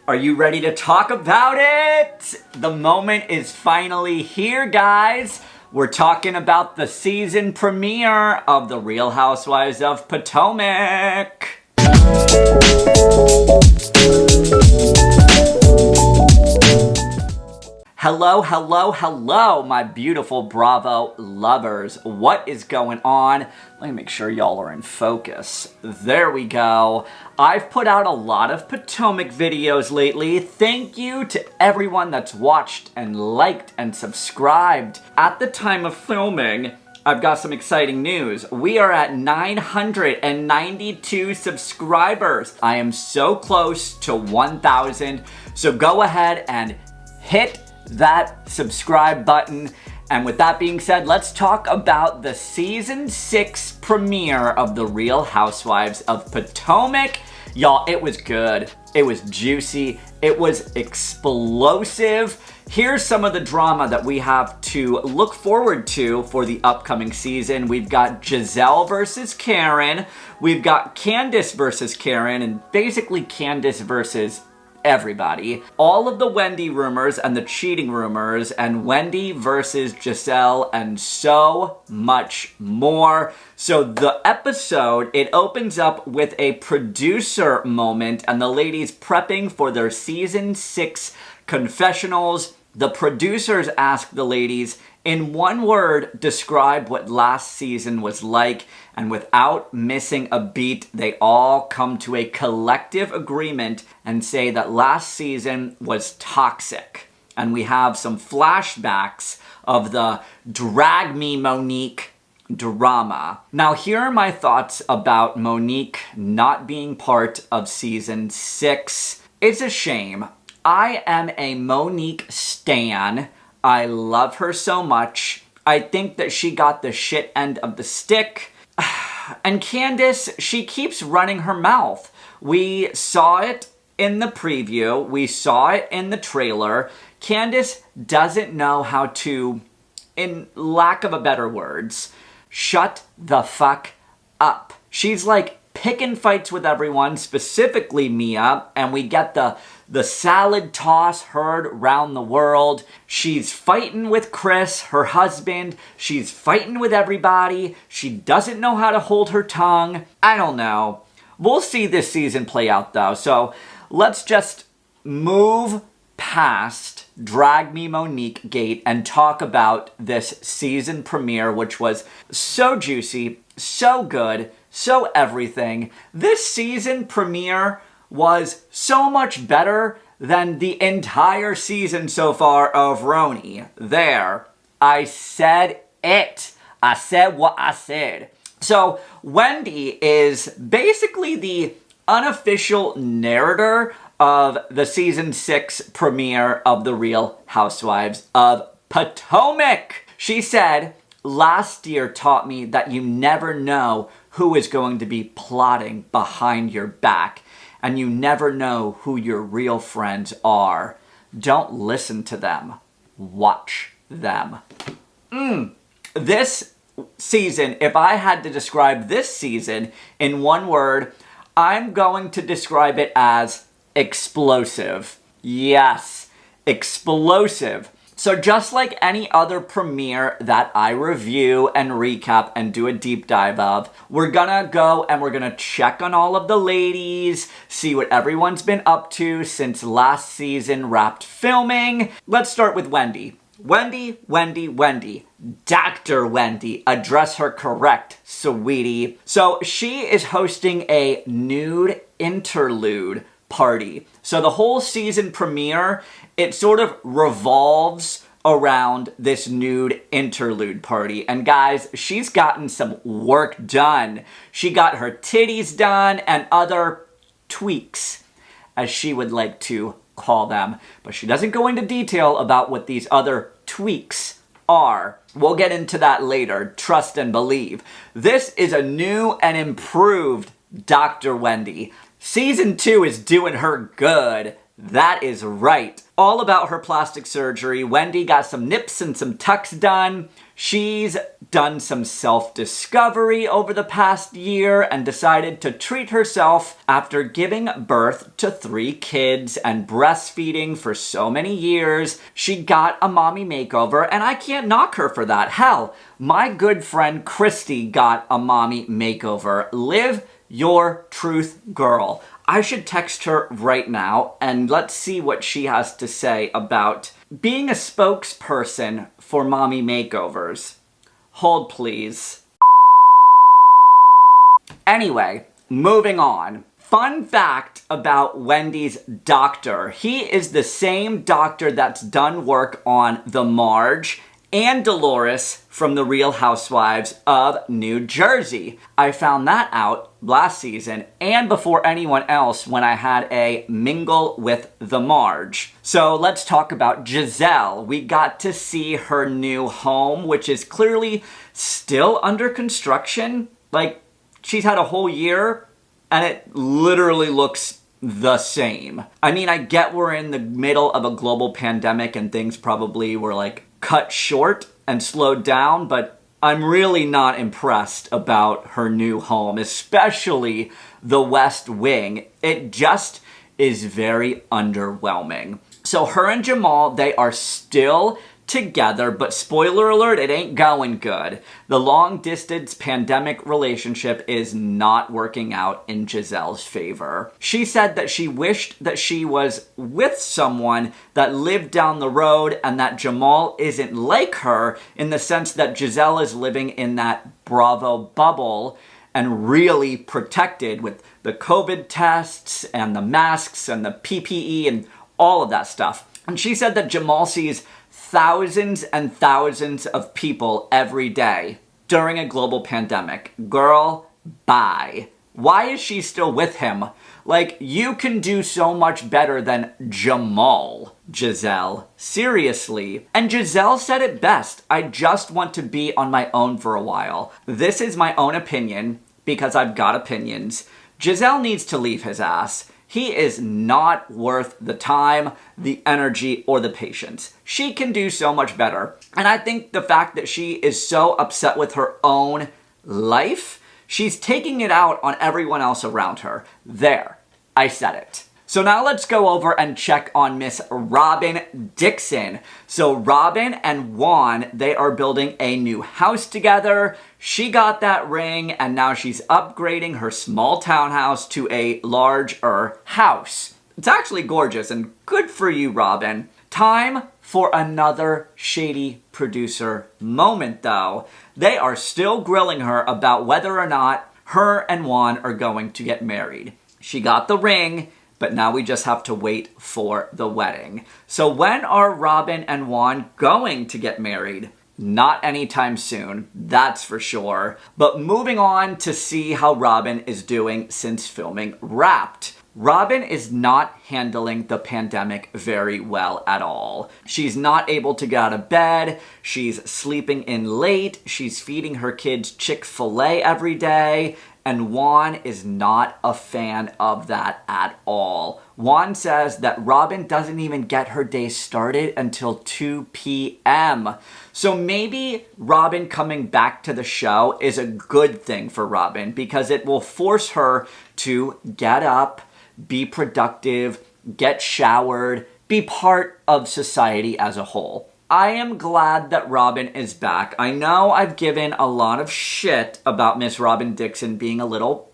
Are you ready to talk about it? The moment is finally here, guys. We're talking about the season premiere of the Real Housewives of Potomac. Hello, hello, hello, my beautiful Bravo lovers. What is going on? Let me make sure y'all are in focus. There we go. I've put out a lot of Potomac videos lately. Thank you to everyone that's watched and liked and subscribed. At the time of filming, I've got some exciting news. We are at 992 subscribers. I am so close to 1,000. So go ahead and hit that subscribe button. And with that being said, let's talk about the season 6 premiere of the Real Housewives of Potomac. Y'all, it was good. It was juicy. It was explosive. Here's some of the drama that we have to look forward to for the upcoming season. We've got Gisele versus Karen. We've got Candace versus Karen, and basically Candace versus everybody. All of the Wendy rumors and the cheating rumors, and Wendy versus Gisele, and so much more. So the episode, it opens up with a producer moment and the ladies prepping for their season 6 confessionals. The producers ask the ladies, in one word, describe what last season was like, and without missing a beat, they all come to a collective agreement and say that last season was toxic. And we have some flashbacks of the Drag Me Monique drama. Now, here are my thoughts about Monique not being part of season 6. It's a shame. I am a Monique stan. I love her so much. I think that she got the shit end of the stick. And Candace, she keeps running her mouth. We saw it in the preview. We saw it in the trailer. Candace doesn't know how to, in lack of a better words, shut the fuck up. She's like picking fights with everyone, specifically Mia, and we get the salad toss heard round the world. She's fighting with Chris, her husband. She's fighting with everybody. She doesn't know how to hold her tongue. I don't know. We'll see this season play out though. So let's just move past Drag Me Monique Gate and talk about this season premiere, which was so juicy, so good, so everything. This season premiere was so much better than the entire season so far of RHOP. There. I said it. I said what I said. So Wendy is basically the unofficial narrator of the season 6 premiere of the Real Housewives of Potomac. She said, last year taught me that you never know who is going to be plotting behind your back, and you never know who your real friends are. Don't listen to them. Watch them. This season, if I had to describe this season in one word, I'm going to describe it as explosive. Yes, explosive. So just like any other premiere that I review and recap and do a deep dive of, we're gonna go and we're gonna check on all of the ladies, see what everyone's been up to since last season wrapped filming. Let's start with Wendy. Wendy. Dr. Wendy. Address her correct, sweetie. So she is hosting a nude interlude party. So the whole season premiere, it sort of revolves around this nude interlude party. And guys, she's gotten some work done. She got her titties done and other tweaks, as she would like to call them. But she doesn't go into detail about what these other tweaks are. We'll get into that later. Trust and believe. This is a new and improved Dr. Wendy. Season 2 is doing her good. That is right. All about her plastic surgery. Wendy got some nips and some tucks done. She's done some self-discovery over the past year and decided to treat herself after giving birth to 3 kids and breastfeeding for so many years. She got a mommy makeover, and I can't knock her for that. Hell, my good friend Christy got a mommy makeover. Live your truth, girl. I should text her right now and let's see what she has to say about being a spokesperson for mommy makeovers. Hold, please. Anyway, moving on. Fun fact about Wendy's doctor. He is the same doctor that's done work on the Marge and Dolores from the Real Housewives of New Jersey. I found that out last season and before anyone else when I had a mingle with the Marge. So let's talk about Gisele. We got to see her new home, which is clearly still under construction. Like, she's had a whole year and it literally looks the same. I mean, I get we're in the middle of a global pandemic and things probably were like cut short and slowed down, but I'm really not impressed about her new home, especially the West Wing. It just is very underwhelming. So her and Jamal, they are still together, but spoiler alert, it ain't going good. The long-distance pandemic relationship is not working out in Gisele's favor. She said that she wished that she was with someone that lived down the road and that Jamal isn't like her in the sense that Gisele is living in that Bravo bubble and really protected with the COVID tests and the masks and the PPE and all of that stuff. And she said that Jamal sees thousands and thousands of people every day during a global pandemic. Girl, bye. Why is she still with him? Like, you can do so much better than Jamal, Gisele. Seriously. And Gisele said it best. I just want to be on my own for a while. This is my own opinion because I've got opinions. Gisele needs to leave his ass. He is not worth the time, the energy, or the patience. She can do so much better. And I think the fact that she is so upset with her own life, she's taking it out on everyone else around her. There, I said it. So now let's go over and check on Miss Robin Dixon. So Robin and Juan, they are building a new house together. She got that ring and now she's upgrading her small townhouse to a larger house. It's actually gorgeous and good for you, Robin. Time for another shady producer moment though. They are still grilling her about whether or not her and Juan are going to get married. She got the ring, but now we just have to wait for the wedding. So when are Robin and Juan going to get married? Not anytime soon, that's for sure. But moving on to see how Robin is doing since filming Wrapped. Robin is not handling the pandemic very well at all. She's not able to get out of bed. She's sleeping in late. She's feeding her kids Chick-fil-A every day. And Juan is not a fan of that at all. Juan says that Robin doesn't even get her day started until 2 p.m. So maybe Robin coming back to the show is a good thing for Robin because it will force her to get up, be productive, get showered, be part of society as a whole. I am glad that Robin is back. I know I've given a lot of shit about Miss Robin Dixon being a little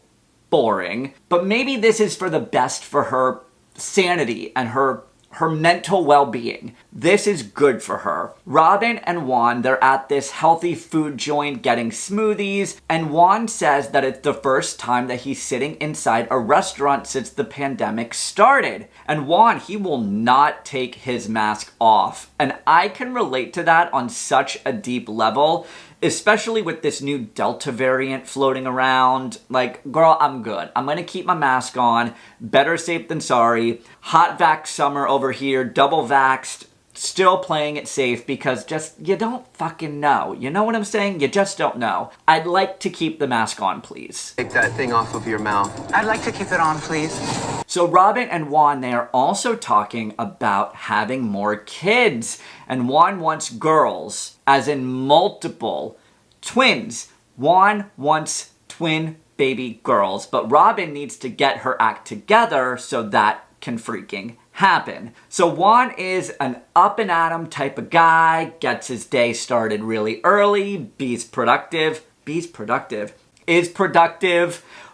boring, but maybe this is for the best for her sanity and her mental well-being. This is good for her. Robin and Juan, they're at this healthy food joint getting smoothies, and Juan says that it's the first time that he's sitting inside a restaurant since the pandemic started. And Juan, he will not take his mask off. And I can relate to that on such a deep level, especially with this new Delta variant floating around. Like, girl, I'm good. I'm gonna keep my mask on. Better safe than sorry. Hot vax summer over here, double vaxxed. still playing it safe because you don't fucking know. You know what I'm saying? You just don't know. I'd like to keep the mask on, please. Take that thing off of your mouth. I'd like to keep it on, please. So Robin and Juan, they are also talking about having more kids. And Juan wants girls, as in multiple twins. Juan wants twin baby girls, but Robin needs to get her act together so that can freaking happen. So Juan is an up and at 'em type of guy, gets his day started really early, is productive.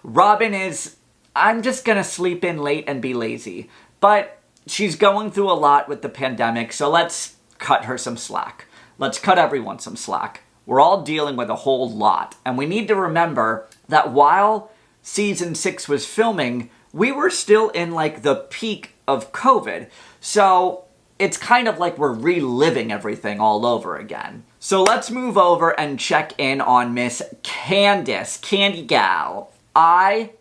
Robin is, I'm just gonna sleep in late and be lazy. But she's going through a lot with the pandemic, so let's cut her some slack. Let's cut everyone some slack. We're all dealing with a whole lot. And we need to remember that while season 6 was filming, we were still in like the peak of COVID. So it's kind of like we're reliving everything all over again. So let's move over and check in on Miss Candace, Candy Gal. I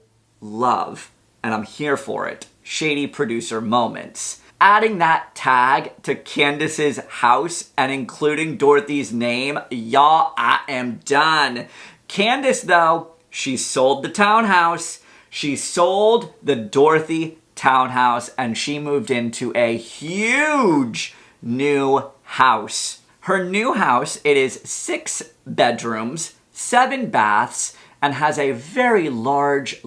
love, and I'm here for it, shady producer moments. Adding that tag to Candace's house and including Dorothy's name, y'all, I am done. Candace, though, she sold the townhouse. She sold the Dorothy townhouse and she moved into a huge new house. Her new house, it is 6 bedrooms, 7 baths, and has a very large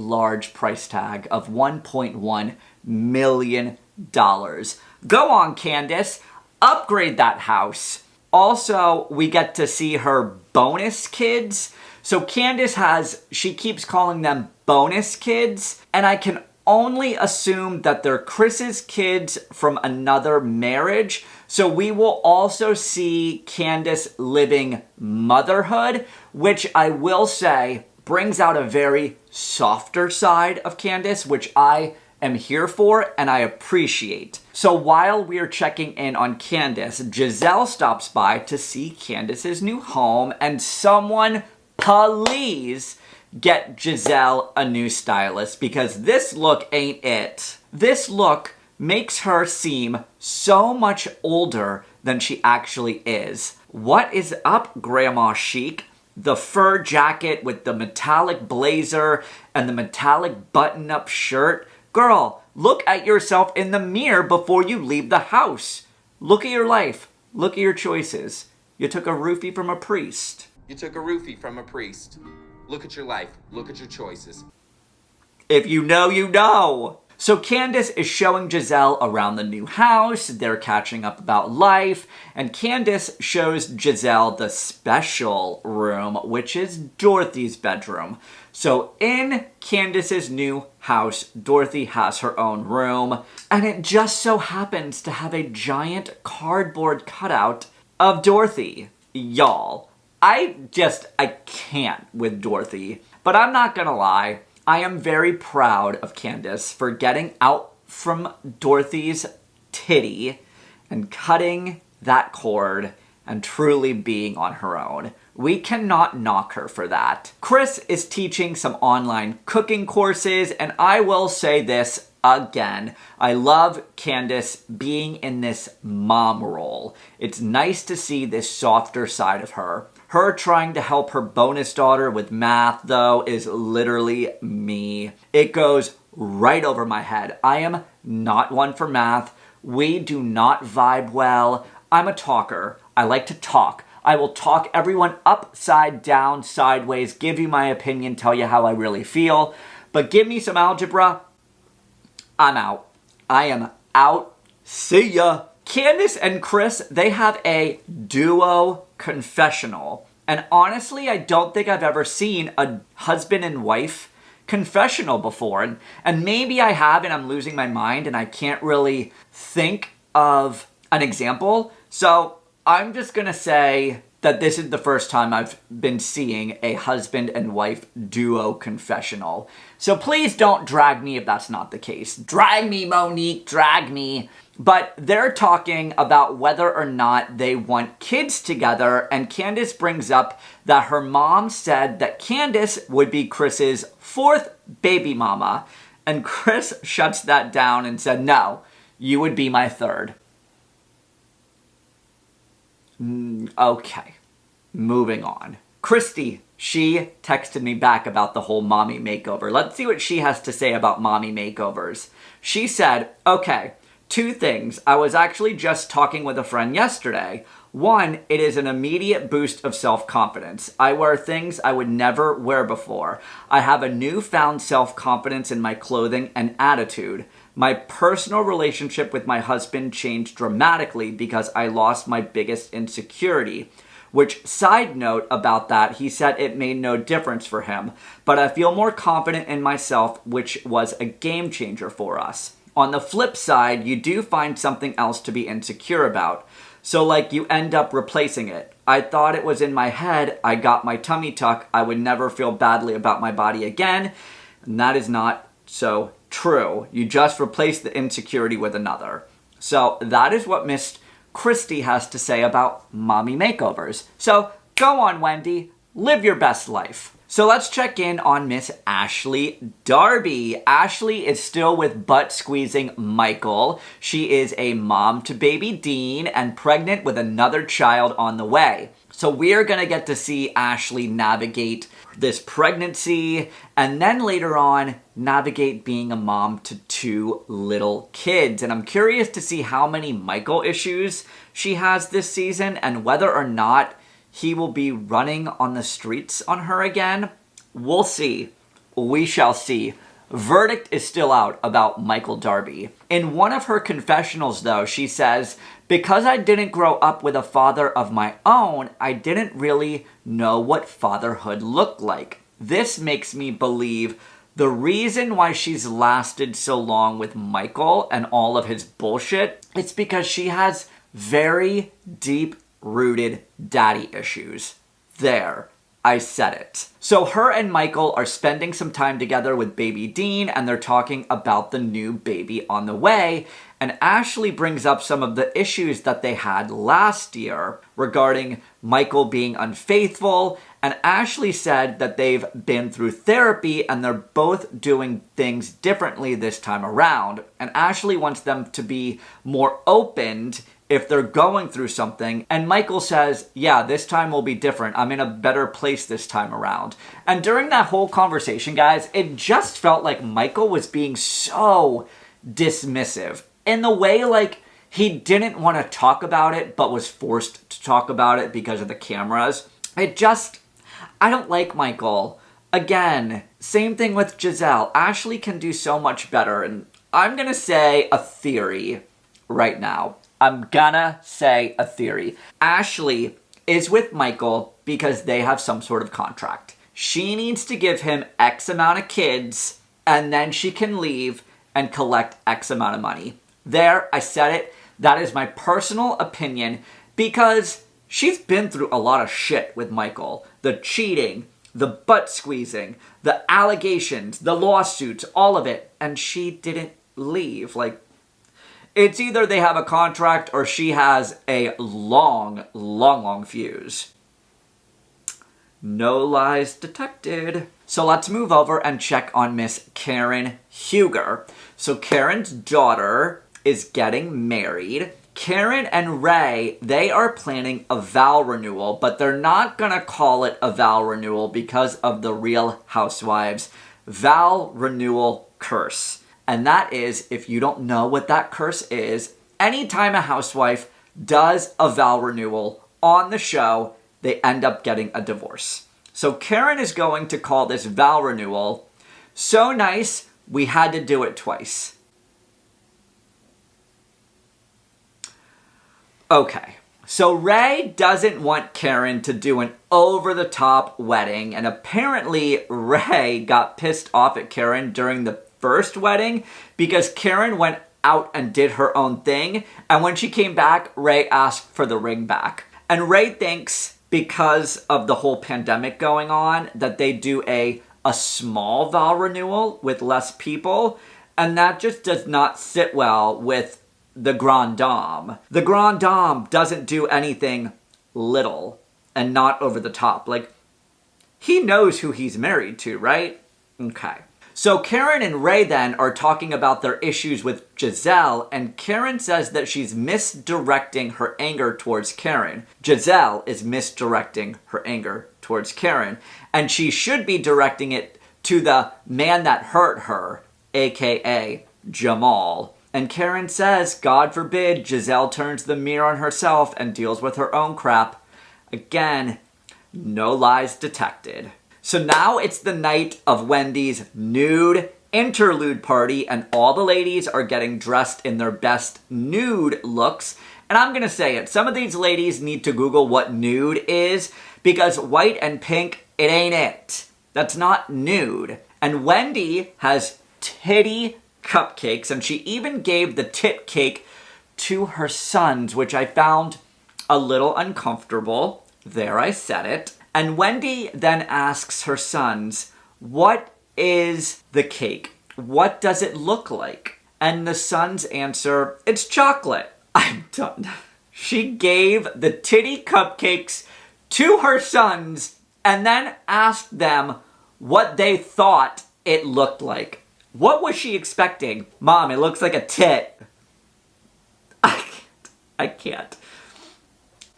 price tag of $1.1 million. Go on, Candace. Upgrade that house. Also, we get to see her bonus kids. So Candace she keeps calling them bonus kids, and I can only assume that they're Chris's kids from another marriage. So we will also see Candace living motherhood, which I will say brings out a very softer side of Candace, which I am here for and I appreciate. So while we're checking in on Candace, Gisele stops by to see Candace's new home, and someone please get Gisele a new stylist because this look ain't it. This look makes her seem so much older than she actually is. What is up, Grandma Chic? The fur jacket with the metallic blazer and the metallic button-up shirt. Girl, look at yourself in the mirror before you leave the house. Look at your life. Look at your choices. You took a roofie from a priest. You took a roofie from a priest. Look at your life. Look at your choices. If you know, you know. So Candace is showing Gisele around the new house. They're catching up about life. And Candace shows Gisele the special room, which is Dorothy's bedroom. So in Candace's new house, Dorothy has her own room. And it just so happens to have a giant cardboard cutout of Dorothy. Y'all, I can't with Dorothy. But I'm not gonna lie. I am very proud of Candace for getting out from Dorothy's titty and cutting that cord and truly being on her own. We cannot knock her for that. Chris is teaching some online cooking courses, and I will say this again. I love Candace being in this mom role. It's nice to see this softer side of her. Her trying to help her bonus daughter with math, though, is literally me. It goes right over my head. I am not one for math. We do not vibe well. I'm a talker. I like to talk. I will talk everyone upside down, sideways, give you my opinion, tell you how I really feel. But give me some algebra, I'm out. I am out. See ya. Candace and Chris, they have a duo confessional. And honestly, I don't think I've ever seen a husband and wife confessional before. And maybe I have and I'm losing my mind and I can't really think of an example. So I'm just gonna say that this is the first time I've been seeing a husband and wife duo confessional. So please don't drag me if that's not the case. Drag me, Monique, drag me. But they're talking about whether or not they want kids together, and Candace brings up that her mom said that Candace would be Chris's 4th baby mama, and Chris shuts that down and said, no, you would be my 3rd. Okay, moving on. Christy, she texted me back about the whole mommy makeover. Let's see what she has to say about mommy makeovers. She said, okay, 2 things. I was actually just talking with a friend yesterday. 1, it is an immediate boost of self-confidence. I wear things I would never wear before. I have a newfound self-confidence in my clothing and attitude. My personal relationship with my husband changed dramatically because I lost my biggest insecurity. Which, side note about that, he said it made no difference for him. But I feel more confident in myself, which was a game changer for us. On the flip side, you do find something else to be insecure about. So like you end up replacing it. I thought it was in my head, I got my tummy tuck, I would never feel badly about my body again. And that is not so true. You just replace the insecurity with another. So that is what Miss Christy has to say about mommy makeovers. So go on, Wendy, live your best life. So let's check in on Miss Ashley Darby. Ashley is still with butt-squeezing Michael. She is a mom to baby Dean and pregnant with another child on the way. So we are going to get to see Ashley navigate this pregnancy and then later on navigate being a mom to 2 little kids. And I'm curious to see how many Michael issues she has this season and whether or not he will be running on the streets on her again. We'll see. We shall see. Verdict is still out about Michael Darby. In one of her confessionals, though, she says, because I didn't grow up with a father of my own, I didn't really know what fatherhood looked like. This makes me believe the reason why she's lasted so long with Michael and all of his bullshit, it's because she has very deep-rooted daddy issues. There. I said it. So her and Michael are spending some time together with baby Dean and they're talking about the new baby on the way. And Ashley brings up some of the issues that they had last year regarding Michael being unfaithful. And Ashley said that they've been through therapy and they're both doing things differently this time around. And Ashley wants them to be more opened if they're going through something. And Michael says, yeah, this time will be different. I'm in a better place this time around. And during that whole conversation, guys, it just felt like Michael was being so dismissive in the way like he didn't want to talk about it, but was forced to talk about it because of the cameras. I don't like Michael. Again, same thing with Gisele. Ashley can do so much better. And I'm going to say a theory right now. I'm gonna say a theory. Ashley is with Michael because they have some sort of contract. She needs to give him X amount of kids and then she can leave and collect X amount of money. There, I said it. That is my personal opinion because she's been through a lot of shit with Michael. The cheating, the butt squeezing, the allegations, the lawsuits, all of it. And she didn't leave. Like, it's either they have a contract or she has a long fuse. No lies detected. So let's move over and check on Miss Karen Huger. So Karen's daughter is getting married. Karen and Ray, they are planning a vow renewal, but they're not gonna call it a vow renewal because of the Real Housewives vow renewal curse. And that is, if you don't know what that curse is, anytime a housewife does a vow renewal on the show, they end up getting a divorce. So Karen is going to call this vow renewal so nice, we had to do it twice. Okay, so Ray doesn't want Karen to do an over-the-top wedding, and apparently Ray got pissed off at Karen during the first wedding because Karen went out and did her own thing, and when she came back, Ray asked for the ring back. And Ray thinks because of the whole pandemic going on that they do a small vow renewal with less people, and that just does not sit well with the Grand Dame. The Grand Dame doesn't do anything little and not over the top. Like, he knows who he's married to, right? Okay. So Karen and Ray then are talking about their issues with Gisele, and Karen says that she's misdirecting her anger towards Karen. Gisele is misdirecting her anger towards Karen, and she should be directing it to the man that hurt her, aka Jamal. And Karen says, God forbid Gisele turns the mirror on herself and deals with her own crap. Again, no lies detected. So now it's the night of Wendy's nude interlude party, and all the ladies are getting dressed in their best nude looks. And I'm gonna say it, some of these ladies need to Google what nude is, because white and pink, it ain't it. That's not nude. And Wendy has titty cupcakes, and she even gave the tit cake to her sons, which I found a little uncomfortable. There, I said it. And Wendy then asks her sons, what is the cake? What does it look like? And the sons answer, it's chocolate. I'm done. She gave the titty cupcakes to her sons and then asked them what they thought it looked like. What was she expecting? Mom, it looks like a tit. I can't.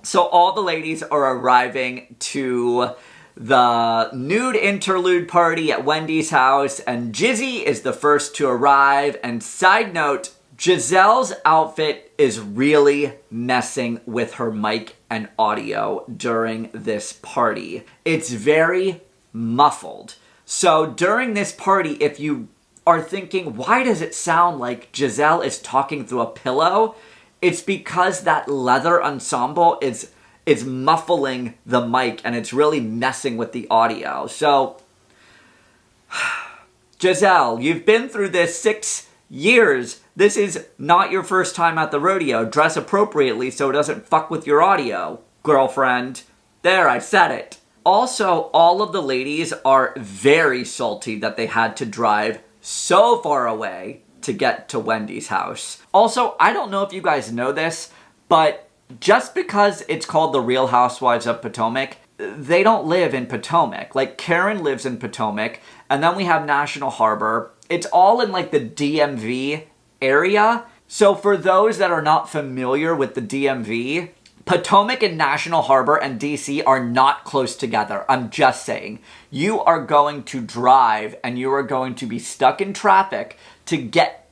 So all the ladies are arriving to the nude interlude party at Wendy's house, and Jizzy is the first to arrive. And side note, Gisele's outfit is really messing with her mic and audio during this party. It's very muffled. So during this party, if you are thinking, why does it sound like Gisele is talking through a pillow? It's because that leather ensemble is muffling the mic, and it's really messing with the audio. So, Gisele, you've been through this 6 years. This is not your first time at the rodeo. Dress appropriately so it doesn't fuck with your audio, girlfriend. There, I said it. Also, all of the ladies are very salty that they had to drive so far away to get to Wendy's house. Also, I don't know if you guys know this, but just because it's called the Real Housewives of Potomac, they don't live in Potomac. Like, Karen lives in Potomac, and then we have National Harbor. It's all in, like, the DMV area. So for those that are not familiar with the DMV, Potomac and National Harbor and DC are not close together. I'm just saying. You are going to drive, and you are going to be stuck in traffic to get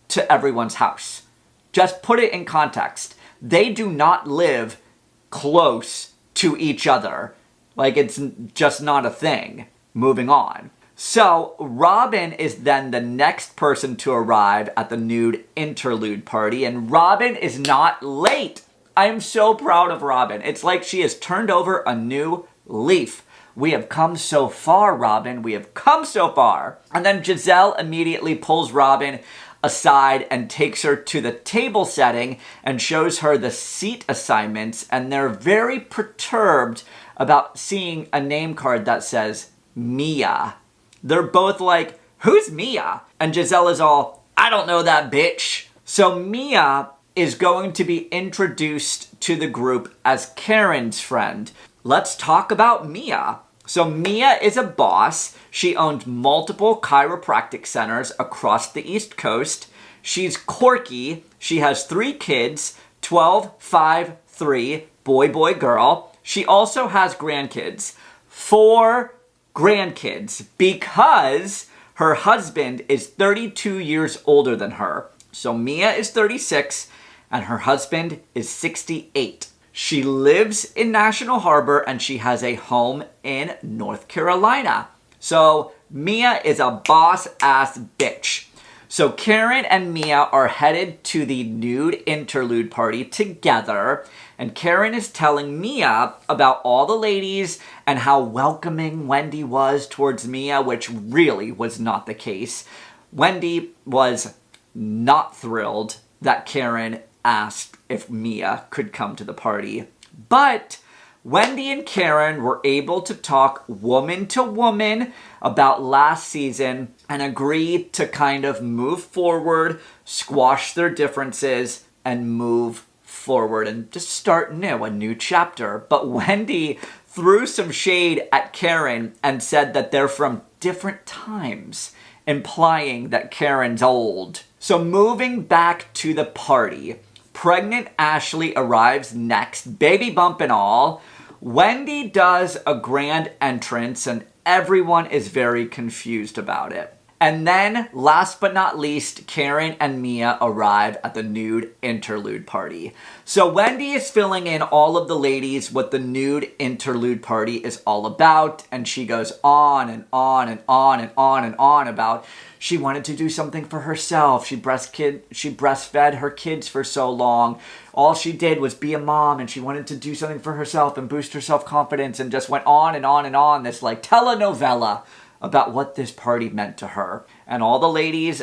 to everyone's house. Just put it in context. They do not live close to each other. Like, it's just not a thing. Moving on. So, Robin is then the next person to arrive at the nude interlude party, and Robin is not late. I am so proud of Robin. It's like she has turned over a new leaf. We have come so far, Robin. We have come so far. And then Gisele immediately pulls Robin aside and takes her to the table setting and shows her the seat assignments, and they're very perturbed about seeing a name card that says Mia. They're both like, who's Mia? And Gisele is all, I don't know that bitch. So Mia is going to be introduced to the group as Karen's friend. Let's talk about Mia. So Mia is a boss. She owns multiple chiropractic centers across the East Coast. She's quirky. She has 3 kids, 12, 5, 3, boy, boy, girl. She also has grandkids, 4 grandkids, because her husband is 32 years older than her. So Mia is 36 and her husband is 68. She lives in National Harbor and she has a home in North Carolina. So Mia is a boss-ass bitch. So Karen and Mia are headed to the nude interlude party together, and Karen is telling Mia about all the ladies and how welcoming Wendy was towards Mia, which really was not the case. Wendy was not thrilled that Karen asked if Mia could come to the party. But Wendy and Karen were able to talk woman to woman about last season and agree to kind of move forward, squash their differences, and move forward and just start new, a new chapter. But Wendy threw some shade at Karen and said that they're from different times implying that Karen's old. So moving back to the party, pregnant Ashley arrives next, baby bump and all. Wendy does a grand entrance and everyone is very confused about it. And then, last but not least, Karen and Mia arrive at the Nude Interlude party. So Wendy is filling in all of the ladies what the Nude Interlude party is all about. And she goes on and on and on and on and on about she wanted to do something for herself. She breastfed her kids for so long. All she did was be a mom and she wanted to do something for herself and boost her self-confidence and just went on and on and on. This like telenovela about what this party meant to her. And all the ladies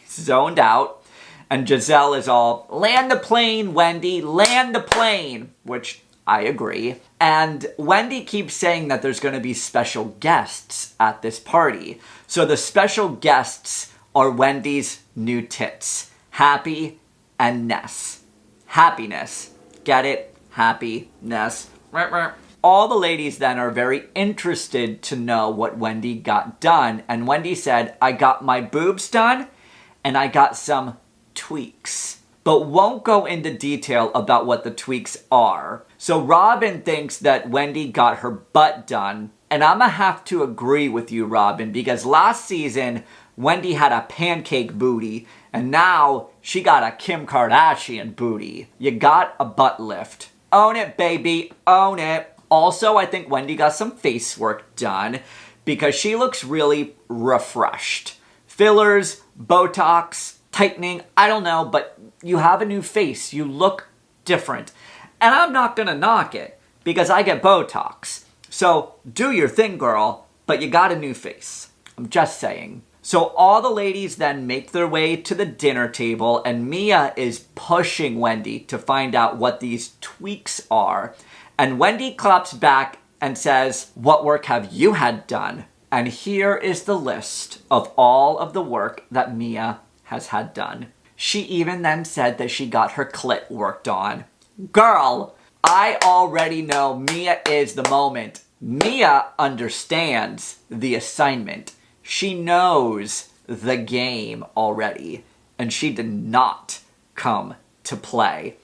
zoned out. And Gisele is all, land the plane, Wendy, land the plane. Which I agree. And Wendy keeps saying that there's going to be special guests at this party. So the special guests are Wendy's new tits, Happy and Ness. Happiness. Get it? Happiness. All the ladies then are very interested to know what Wendy got done. And Wendy said, I got my boobs done and I got some tweaks. But won't go into detail about what the tweaks are. So Robin thinks that Wendy got her butt done. And I'm gonna have to agree with you, Robin, because last season, Wendy had a pancake booty. And now she got a Kim Kardashian booty. You got a butt lift. Own it, baby. Own it. Also, I think Wendy got some face work done because she looks really refreshed. Fillers, Botox, tightening, I don't know, but you have a new face. You look different. And I'm not going to knock it because I get Botox. So do your thing, girl, but you got a new face. I'm just saying. So all the ladies then make their way to the dinner table and Mia is pushing Wendy to find out what these tweaks are. And Wendy claps back and says, what work have you had done? And here is the list of all of the work that Mia has had done. She even then said that she got her clit worked on. Girl, I already know Mia is the moment. Mia understands the assignment. She knows the game already. And she did not come to play.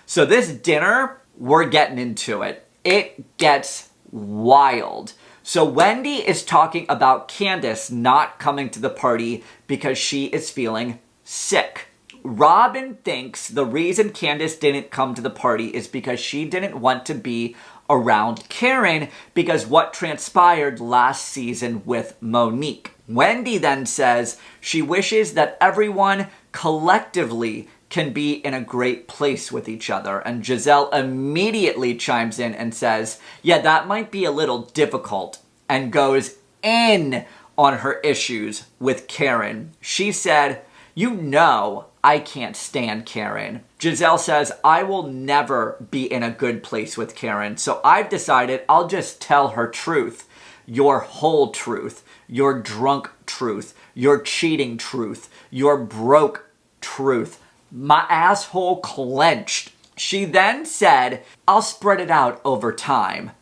So this dinner, we're getting into it. It gets wild. So Wendy is talking about Candace not coming to the party because she is feeling sick. Robin thinks the reason Candace didn't come to the party is because she didn't want to be around Karen because what transpired last season with Monique. Wendy then says she wishes that everyone collectively can be in a great place with each other. And Gisele immediately chimes in and says, yeah, that might be a little difficult, and goes in on her issues with Karen. She said, you know I can't stand Karen. Gisele says, I will never be in a good place with Karen, so I've decided I'll just tell her truth. Your whole truth. Your drunk truth. Your cheating truth. Your broke truth. My asshole clenched. She then said, I'll spread it out over time.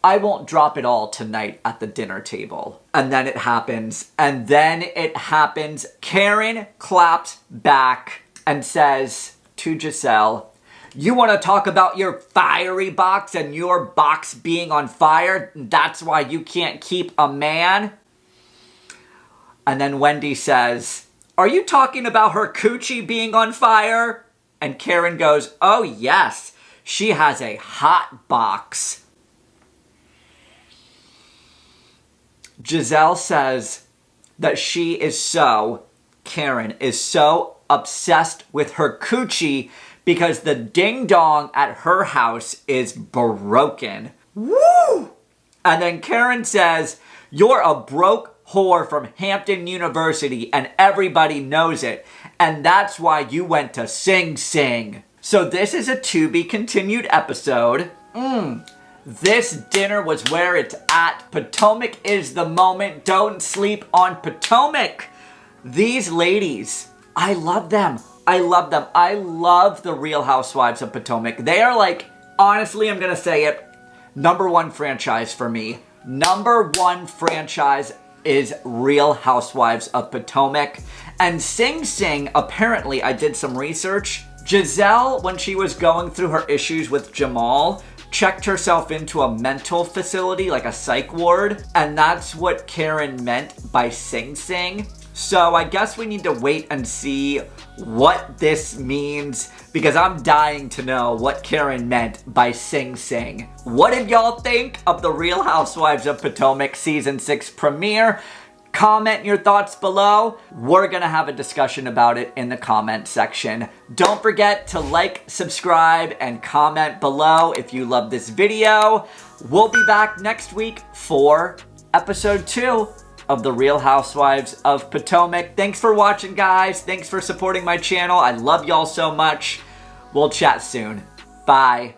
I won't drop it all tonight at the dinner table. And then it happens. And then it happens. Karen claps back and says to Gisele, you want to talk about your fiery box and your box being on fire? That's why you can't keep a man? And then Wendy says, are you talking about her coochie being on fire? And Karen goes, oh yes, she has a hot box. Gisele says that Karen is so obsessed with her coochie because the ding-dong at her house is broken. Woo! And then Karen says, you're a broke whore from Hampton University and everybody knows it. And that's why you went to Sing Sing. So this is a to be continued episode. This dinner was where it's at. Potomac is the moment. Don't sleep on Potomac. These ladies, I love them. I love them. I love the Real Housewives of Potomac. They are like, honestly, I'm going to say it, #1 franchise for me. #1 franchise is Real Housewives of Potomac. And Sing Sing, apparently, I did some research. Gisele, when she was going through her issues with Jamal, checked herself into a mental facility, like a psych ward. And that's what Karen meant by Sing Sing. So I guess we need to wait and see what this means, because I'm dying to know what Karen meant by Sing Sing. What did y'all think of the Real Housewives of Potomac Season 6 premiere? Comment your thoughts below. We're gonna have a discussion about it in the comment section. Don't forget to like, subscribe, and comment below if you love this video. We'll be back next week for episode 2 of the Real Housewives of Potomac. Thanks for watching, guys. Thanks for supporting my channel. I love y'all so much. We'll chat soon. Bye.